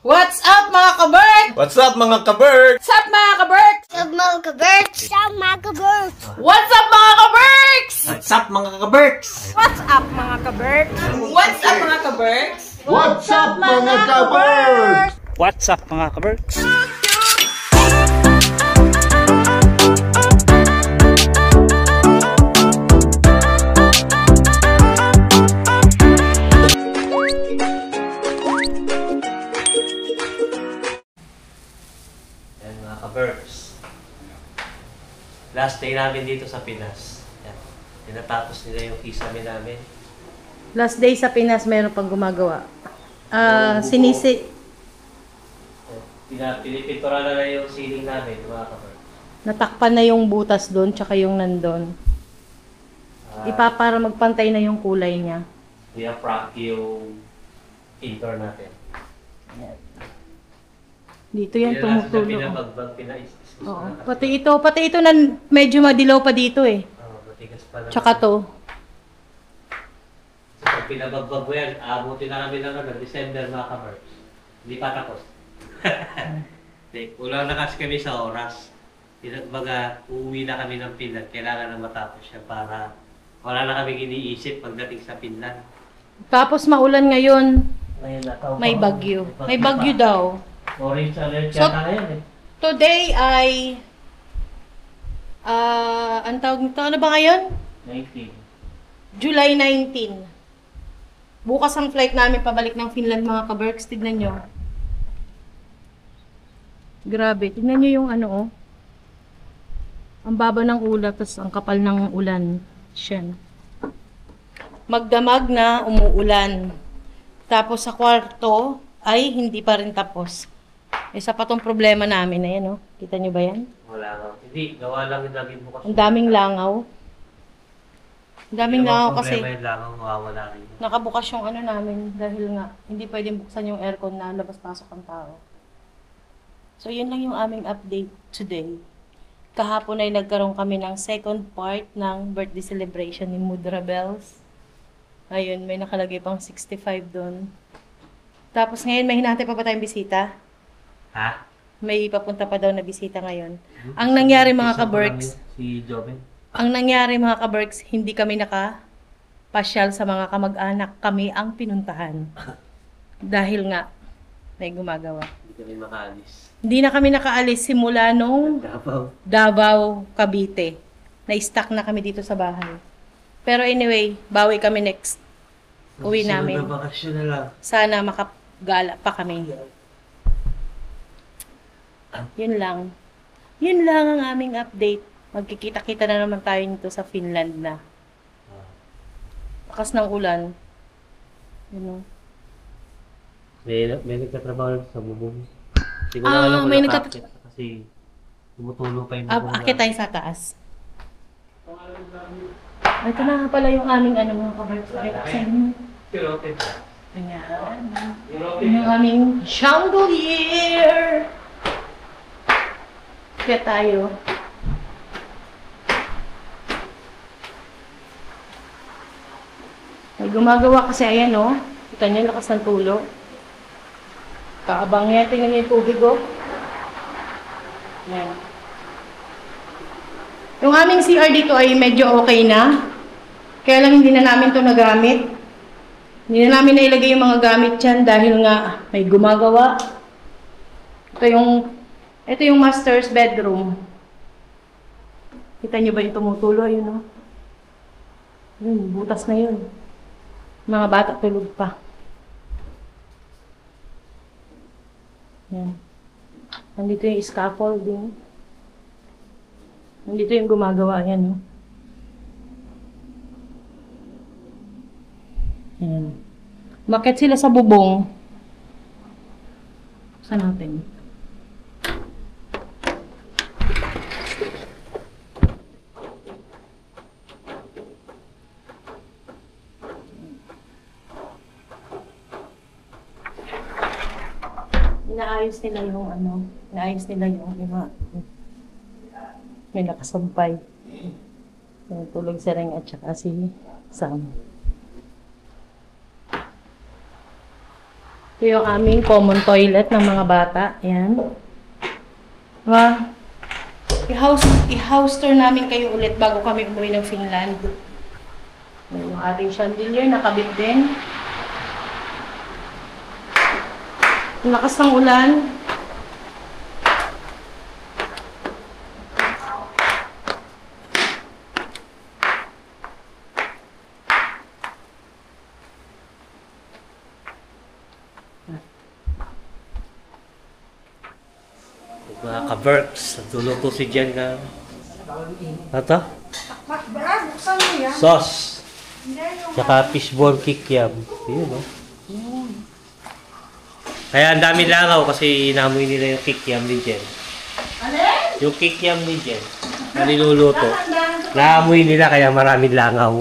What's up mga kaberk? What's up mga kaberk? What's up mga kaberk? What's up mga kaberks? What's up mga kaberks? What's up mga kaberks? What's up mga kaberks? What's up mga kaberks? What's up mga kaberks? What's up mga kaberks? What's up mga kaberks? Yan mga kaberks. Last day namin dito sa Pinas. Yan. Tinatapos nila yung kisame namin. Last day sa Pinas, meron pang gumagawa. Pinipintura na yung ceiling namin, mga kaberks. Natakpan na yung butas doon, tsaka yung nandun. Para magpantay na yung kulay niya. Diaprak yung indoor natin. Dito yan, tumutulo. Pinabagbag, pinais-is. Oo. Pati ito na medyo madilaw pa dito eh. Matigas pa lang. Tsaka to. So, pag pinabagbag mo yan, abutin na kami ng December, mga kaberks. Hindi pa tapos. Kulang na kasi kami sa oras. Baga, uuwi na kami ng Finland. Kailangan na matapos siya para wala na kami iniisip pagdating sa Finland. Tapos maulan ngayon. Ngayon na, May bagyo. May bagyo daw. Orange alert So, yata ngayon eh. Today ay... ang tawag nito, ano ba ngayon? 19. July 19. Bukas ang flight namin pabalik ng Finland, mga kaberks. Tignan nyo. Grabe. Tignan nyo yung ano, oh. Ang baba ng ulap, tapos ang kapal ng ulan. Siyan. Magdamag na umuulan. Tapos sa kwarto ay hindi pa rin tapos. Isa pa tong problema namin na yan, oh. Kita nyo ba yan? Wala nga. Hindi, gawa lang yung laging bukas. Ang daming langaw. Ang daming langaw kasi Problema yung langaw, mawawala rin. nakabukas yung ano namin dahil nga hindi pwedeng buksan yung aircon na labas-pasok ang tao. So yun lang yung aming update today. Kahapon ay nagkaroon kami ng second part ng birthday celebration ni Mudra Bells. Ayun, may nakalagay pang 65 doon. Tapos ngayon may hinahantay pa ba tayong bisita? Ha? May papunta pa daw na bisita ngayon. Ang nangyari mga kaberks, Si Joven. ang nangyari mga kaberks, hindi kami nakapasyal sa mga kamag-anak. Kami ang pinuntahan. Dahil nga, may gumagawa. Hindi kami makaalis. Hindi na kami nakaalis simula nung Davao, Cavite. Na-stuck na kami dito sa bahay. Pero anyway, bawi kami next uwi namin. Sunod na bakasyon na lang. Sana makagala pa kami. Yun lang. Yun lang ang aming update. Magkikita-kita na naman tayo nito sa Finland na. Lakas ng ulan. Yun, May nagtatrabaho sa bubong. Siguro alam ko may na kasi tumutulong pa yung bubong. akit tayo sa taas. Ito na nga pala yung aming ano mga kabarks. Ayan. Yun yung aming chandelier. Kaya tayo. May gumagawa kasi ayan oh. Kita niyo lakas ng tulo. Kaabang yan. Tingnan niyo yung tubig oh. Ayan. Yung aming CR dito ay medyo okay na. Kaya lang hindi na namin to nagamit. Hindi na namin nailagay yung mga gamit dyan dahil nga may gumagawa. Ito yung master's bedroom. Kita nyo ba yung tumutulo? Ayun, oh. Yun, butas na yun. Mga bata tulog pa. Yan. Nandito yung scaffolding. Nandito yung gumagawa. Yan, oh. Yan. Bakit sila sa bubong? Saan natin? Inaayos nila yung iba. May nakasampay. Tulog si Reng at saka si Sam. Ito yung aming common toilet ng mga bata. Ayan. Diba? I-house tour namin kayo ulit bago kami umuwi ng Finland. Ayan, yung ating chandelier, nakabit din. Ang lakas ng ulan. Mga ka-Berks, nagluluto si Jen na... Ano to? Buksan mo yan. Sauce. Tsaka fishball kikiam. Yun, no? Kaya ang dami langaw kasi inamoy nila yung kikiam ni Jen. Yung kikiam ni Jen na niluluto. Naamoy nila kaya maraming langaw.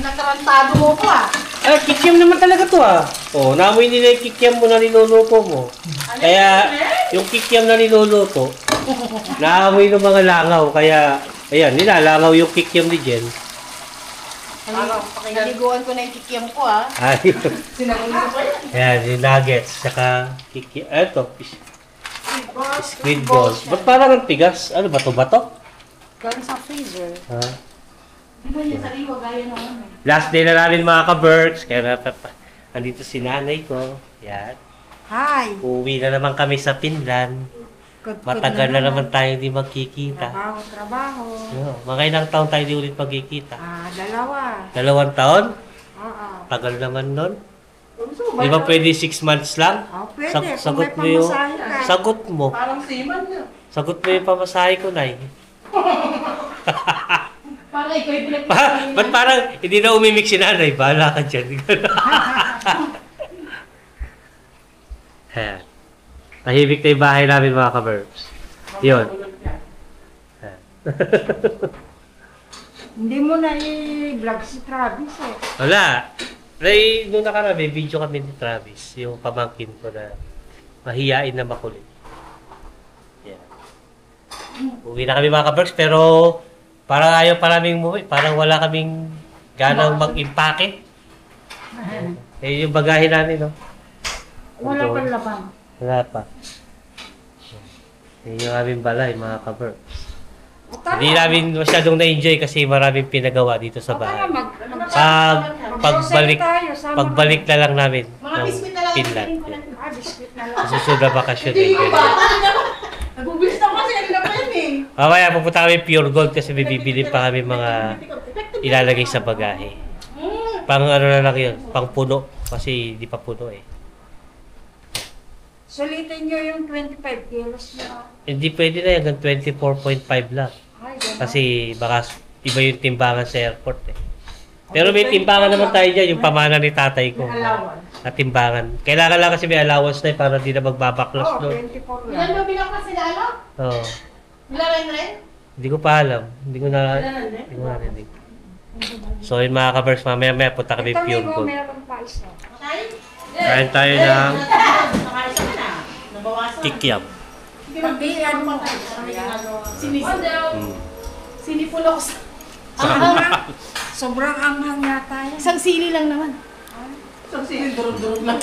Nakarantado mo ko ah. Eh, kikiam naman talaga to ah. Oh, naamoy nila yung kikiam mo na niluluto mo. Kaya yung kikiam na niluluto, naamoy ng mga langaw. Kaya, ayan, nilalangaw yung kikiam ni Jen. Pakiliguan ko na yung kikiam ko, ah. Ay, ayan, yung nuggets, saka kikiam. Eto, squid balls. Ba't parang ang tigas? Ano ba to? Bato? Galing sa freezer. Ha? Di ba niya sariwa gaya naman? Last day na namin mga ka-Berks. Kaya andito si nanay ko. Yan. Hi. Uwi na naman kami sa Finland. Matagal na naman tayo hindi magkikita. Trabaho. Mga ilang taon tayo hindi ulit magkikita. 2. 2 taon? Oo. Tagal naman nun. Di ba pwede 6 months lang? Pwede. Sagot mo yung... Sagot mo. Parang seaman niya. Sagot mo yung pamasahe ko, Nay. Parang ikaw yung Ba't parang hindi na umimik si nanay? Bahala ka dyan. Ayan. Tahimik na yung bahay namin mga ka-Verbs. Yun. Hindi mo na i-vlog si Travis eh. Wala. Nung nakaraan, may video kami ni Travis. Yung pamangkin ko na mahiyain na makulit. Yan. Uwi na kami mga ka-Verbs, pero parang ayaw pa namin umuwi. Parang wala kaming ganang mag-impake. Eh, yung bagahe namin, no? Wala pang laban. Wala pa. Yun yung aming balay, mga ka-Verbs. Hindi namin masyadong na-enjoy kasi maraming pinagawa dito sa bahay. Pagbalik na lang namin ng Finland. Biscuit na lang. Sa susunod na bakasyon eh. Nagbubilis na kasi kanina pa yan eh. Mamaya pupunta kami Pure Gold kasi may bibili pa kami mga ilalagay sa bagahe. Pang ano na lang yun, pang puno. Kasi di pa puno eh. Sulitin nyo yung 25 kilos na. Hindi pwede na hanggang 24.5 lang. Ay, gano'n. Kasi baka iba yung timbangan sa airport eh. Pero may timbangan naman tayo dyan, yung pamana ni tatay ko. Na timbangan. Kailangan lang kasi may allowance na para di na magbabaklas Oo, no? 24 Ilan lang. ba bilang kasi na ano? Oo. Bilang rin? Hindi ko pa alam. Hindi ko narinig. So yun mga ka-Verbs, mamaya punta kami Ito Pure Migo, Gold. meron pa isa. Kain tayo ng kikiam. Pag-iyan mo. Sinipul ako sa... Sobrang anghang yata yan. Isang sili lang naman. Isang sili, durog-durog lang.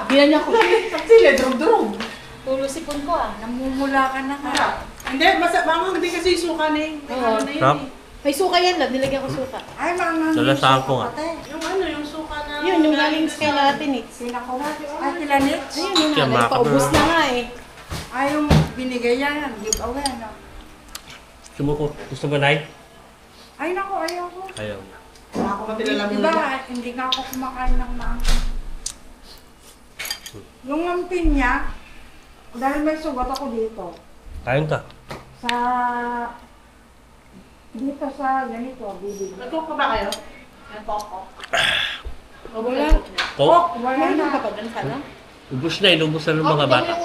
Bilan niya ko. Isang sili, durog-durog. Tulusipon ko ah. Namumula ka na ka. Hindi, baka hindi kasi suka na yun. Oo. Sarap. May suka yan lang, nilagyan ko suka. Ay, manghang. Salasaan ko nga. Yung ano, yung suka na... Yun, yung galing sa kay Latinix. Ay, kilanits. Ayun, yun Kaya nga, paubos na nga eh. Ay, yung binigay yan. Give away, no? Gusto mo, Nay? Ay, naku, ayoko. Ayaw. Ako matilala mo Diba, na. hindi nga ako kumakain ng maanghang. Yung ampin niya, dahil may sugat ako dito. Kain ka. Sa... Dito sa ganito, bibig. Nag-cook ba kayo? Wala. Coke? Wala na. ka na? Ubus na, inubos na ng mga bata.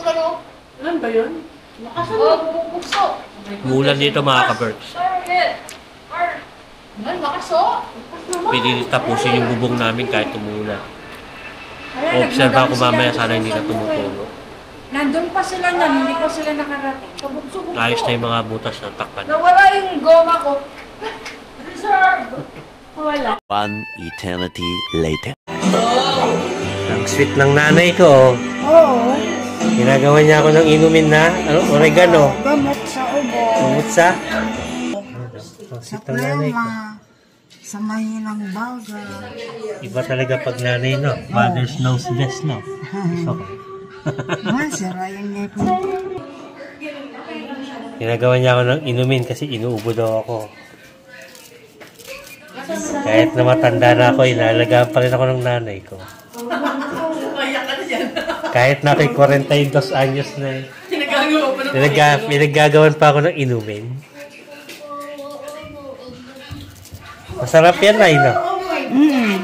Ano ba yun? Oo, bubukso. Umulan dito mga ka-Verbs. Ay, makaso. Pwede tapusin yung bubong namin kahit umulan. Kaya Observe ako nagmadali mamaya sila sana hindi sa na tumutulo. Nandun pa sila niyan, hindi pa sila nakarating. Ayos na yung mga butas ng takpan. Nawala yung goma ko. Reserve! Wala. One eternity later. Ang sweet ng nanay ko. Oo. Ginagawa niya ako ng inumin na oregano. Gamot sa ubo. Umut sa? Ang Sa sweet ng nanay ko. plema. Sa mahinang baga. Iba talaga pag nanay, no? Mother's knows best, no? Okay. Masira yung neck mo. Ginagawa niya ako ng inumin kasi inuubo daw ako. Kahit na matanda na ako, inalagaan pa rin ako ng nanay ko. Kahit na ako'y 42 anyos na eh. Pinagagawan pa ako ng inumin. Masarap yan na, no? Oh, yan.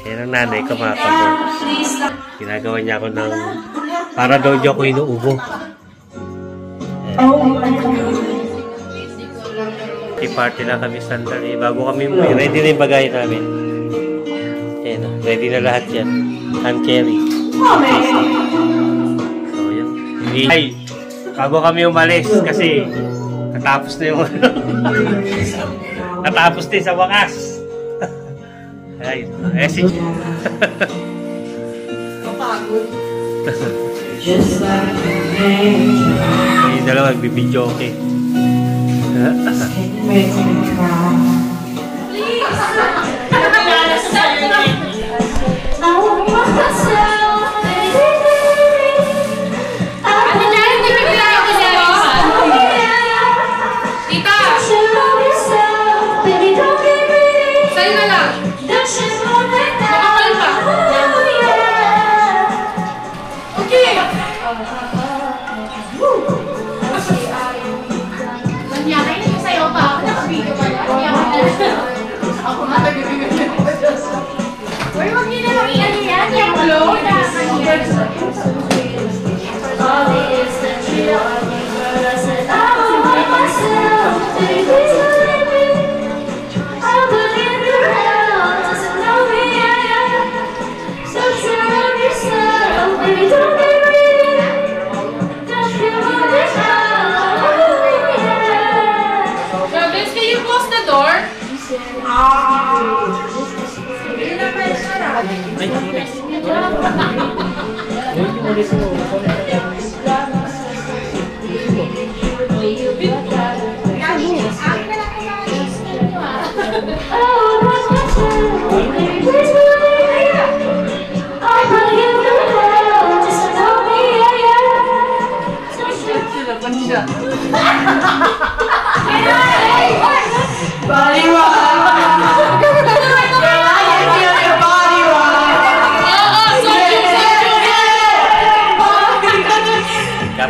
Yan ang nanay ko, mga ka-birds. Ginagawa niya ako ng... Para daw di ako inuubo. I-party na kami sandali. Bago kami ready na yung bagay namin. Ayan, ready na lahat yan. Hand carry. So, yun. Ay, bago kami umalis kasi natapos na yung natapos din sa wakas. Ay, si Kapagod. yung dalawa nagbibidyo, okay.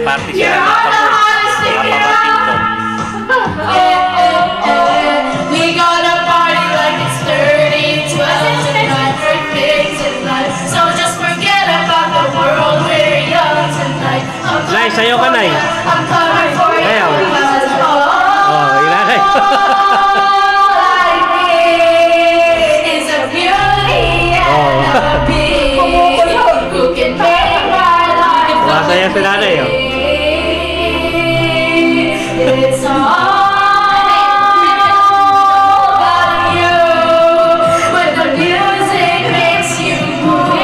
Party sila mga kapatid. Mga pamating ko. We gonna party like it's 30, 12 tonight, birthdays tonight. So just forget about the world, we're young tonight. Nay, sayo ka, Nay. I'm coming for you. Ayaw. Oh, ilagay. All I need is a beauty and a beat who can make my life Masaya si nanay, oh. It's all about you. When the music makes you move,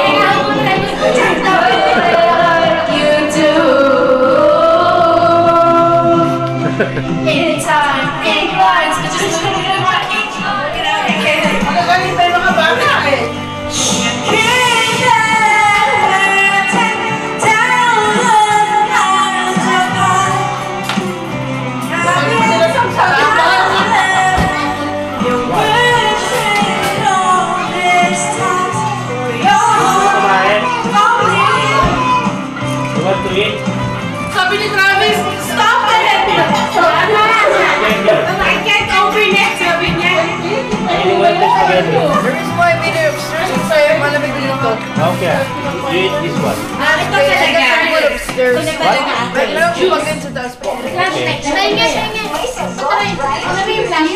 you do. In time, in lines, but just look at my ink. Magaling tayo mga bata eh. Sabi ni Travis, stop it! I can't open it, sabi niya. There is more video upstairs and sa'yo, malamig din ito. Okay. You eat this one. Ito talaga. Upstairs. Right now, plug into the spot.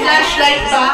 Flashlight ba?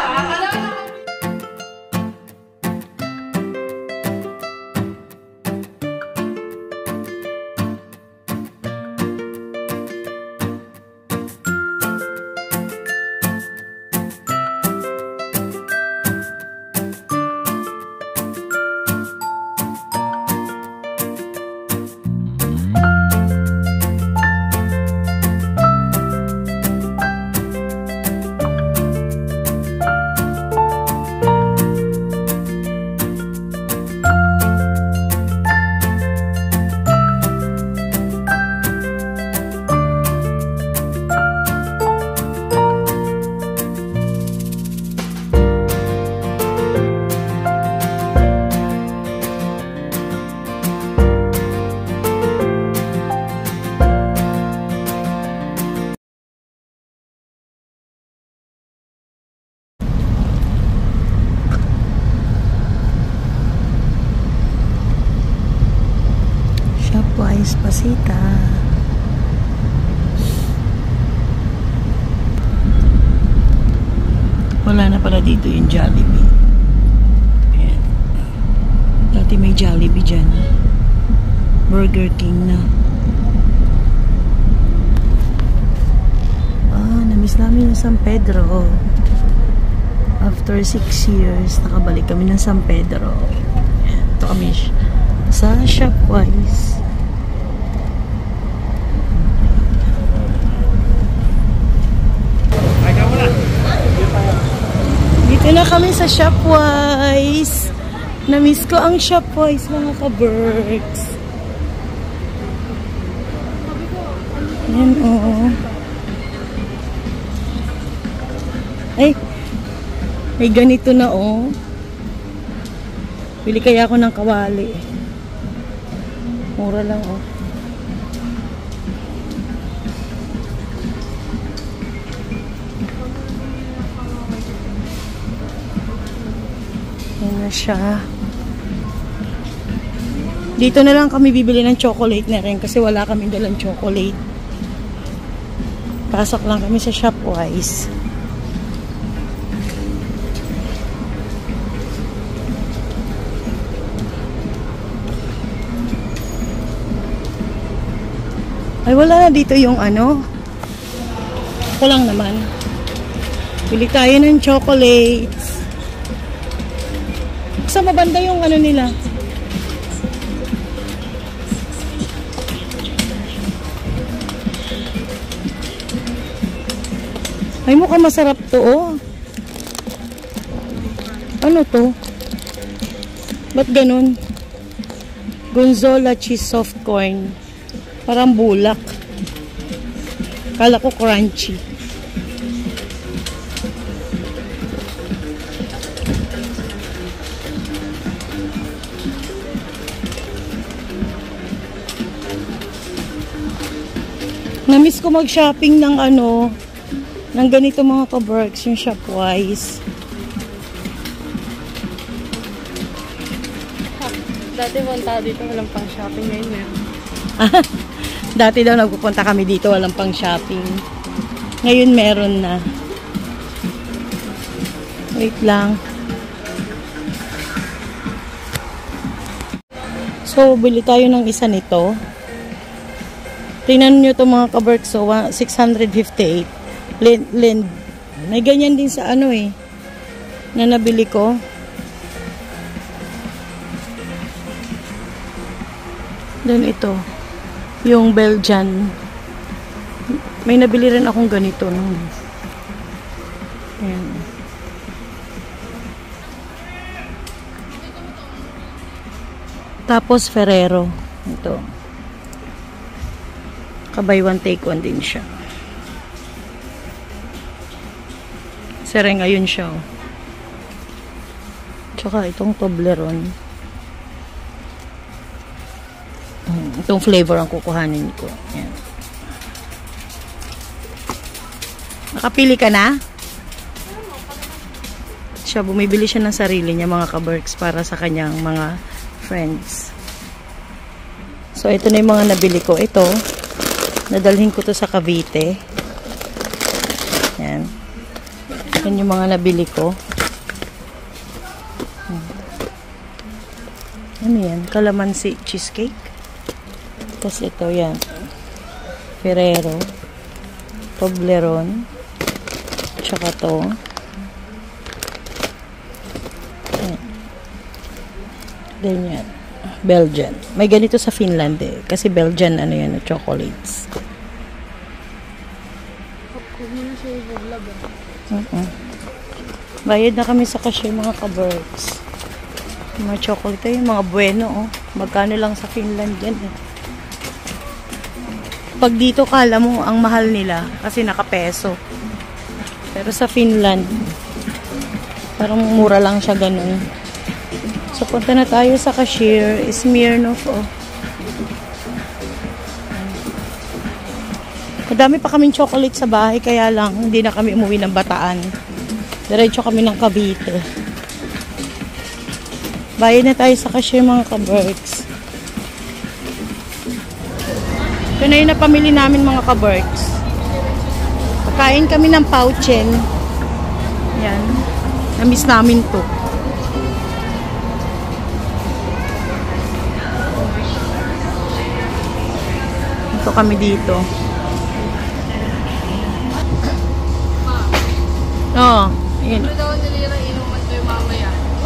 Shopwise Pasita. Wala na pala dito yung Jollibee. Ayan. Dati may Jollibee dyan. Burger King na. Namiss namin yung San Pedro. After 6 years, nakabalik kami ng San Pedro. Ayan. Ito kami sa Shopwise. Dito na kami sa Shopwise. Namiss ko ang Shopwise, mga ka-Berks. Ayan, oo. Ay, may ganito na, oh. Pili kaya ako ng kawali. Mura lang, oh. Ayan na siya. Dito na lang kami bibili ng chocolate na rin kasi wala kami dalang chocolate. Pasok lang kami sa Shopwise. Ay, wala na dito yung ano. Ako lang naman. Bili tayo ng chocolates. Sa mabanda yung ano nila. Ay, mukhang masarap to, oh. Ano to? Ba't ganun? Gonzola cheese soft corn. Parang bulak. Kala ko crunchy. Namiss ko mag-shopping ng ano, ng ganito mga ka-Berks, yung Shopwise. Dati punta dito, walang pang shopping ngayon meron. Dati daw nagpupunta kami dito, walang pang shopping. Ngayon meron na. Wait lang. So, bili tayo ng isa nito. Tingnan nyo ito mga ka-Berks, so 658. Lind. May ganyan din sa ano eh, na nabili ko. Then ito, yung Belgian. May nabili rin akong ganito. Ayan. Tapos Ferrero. Ito. Buy one take one din siya. Sere ngayon siya. Oh. Tsaka itong Toblerone. Itong flavor ang kukuhanin ko. Ayan. Nakapili ka na? Siya, bumibili siya ng sarili niya mga ka-Berks para sa kanyang mga friends. So, ito na yung mga nabili ko. Ito, nadalhin ko to sa Cavite. Ayan. Yan yung mga nabili ko. Ano yan? Calamansi cheesecake. Tapos ito yan. Ferrero. Toblerone. Tsaka to. Ayan. Ganyan. Belgian. May ganito sa Finland eh. Kasi Belgian ano yan, chocolates. Bayad na kami sa cashier mga ka-Berks. Mga chocolate yung mga bueno oh. Magkano lang sa Finland yan eh. Pag dito kala mo ang mahal nila kasi naka-peso. Pero sa Finland parang mura lang siya ganun. So punta na tayo sa cashier. Smirnoff oh. Madami pa kaming chocolate sa bahay kaya lang hindi na kami umuwi ng Bataan. Diretso kami ng Cavite. Bayad na tayo sa cashier mga ka-Berks. Ito na yung napamili namin mga ka-Berks. Pagkain kami ng pauchen. Yan. Namiss namin to. Ito kami dito. Oo. Yun.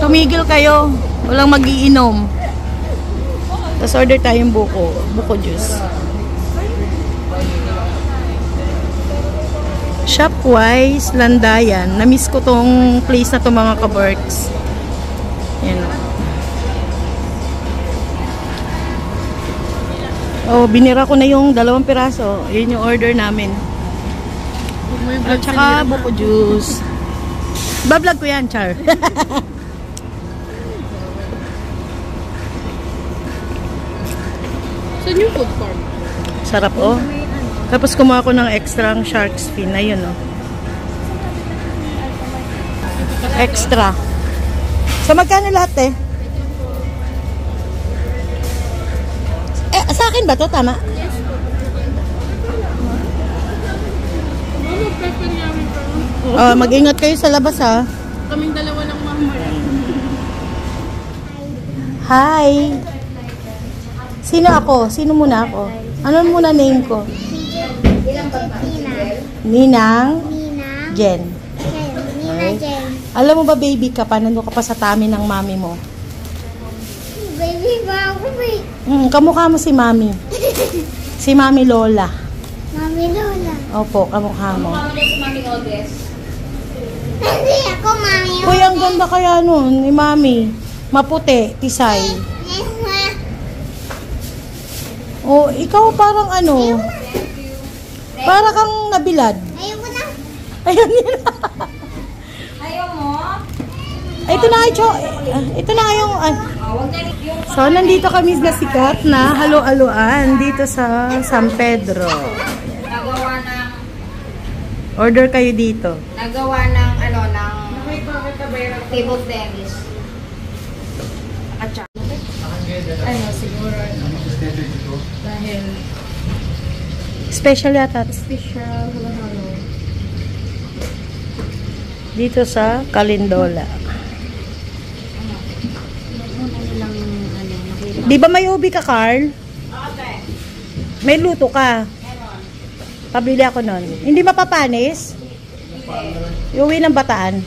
Tumigil kayo. Walang magiinom. Tapos order tayong buko. Buko juice. Shopwise, Landayan. Namiss ko tong place na to mga ka-Berks. Yan. Oh, binira ko na yung 2 piraso. Yun yung order namin. At saka buko juice. Bablog ko yan, Char. Saan yung food farm? Sarap, oh. Tapos kumuha ko ng extra shark's fin. Ayun, oh. Extra. So, magkano lahat, eh? Sa akin ba to? Tama? Mag-ingat kayo sa labas, ha? Kaming dalawa ng mama. Hi! Sino ako? Sino muna ako? Ano muna name ko? Ninang? Jen. Alam mo ba, baby ka pa? Nandun ka pa sa tummy ng mami mo. Baby ba ako, baby? Kamukha mo si mami. Si Mami Lola. Mami Lola. Opo, kamukha mo. Hindi ako, Mami. Kuya, ang ganda kaya nun ni mami. Maputi, tisay. Oh, ikaw parang ano? Para kang nabilad. Ayoko na. Ayun nila. Ayaw mo? Ito na ito na yung so nandito kami na sikat na halo-haloan dito sa San Pedro. Nagawa ng... Order kayo dito. Nagawa ng ng table tennis. At saka, siguro, dahil Special yata. special, halo-halo. Dito sa Calindola. Di ba may ubi ka, Carl? May luto ka. Pabili ako nun. Hindi mapapanis? Iuwi ng Bataan.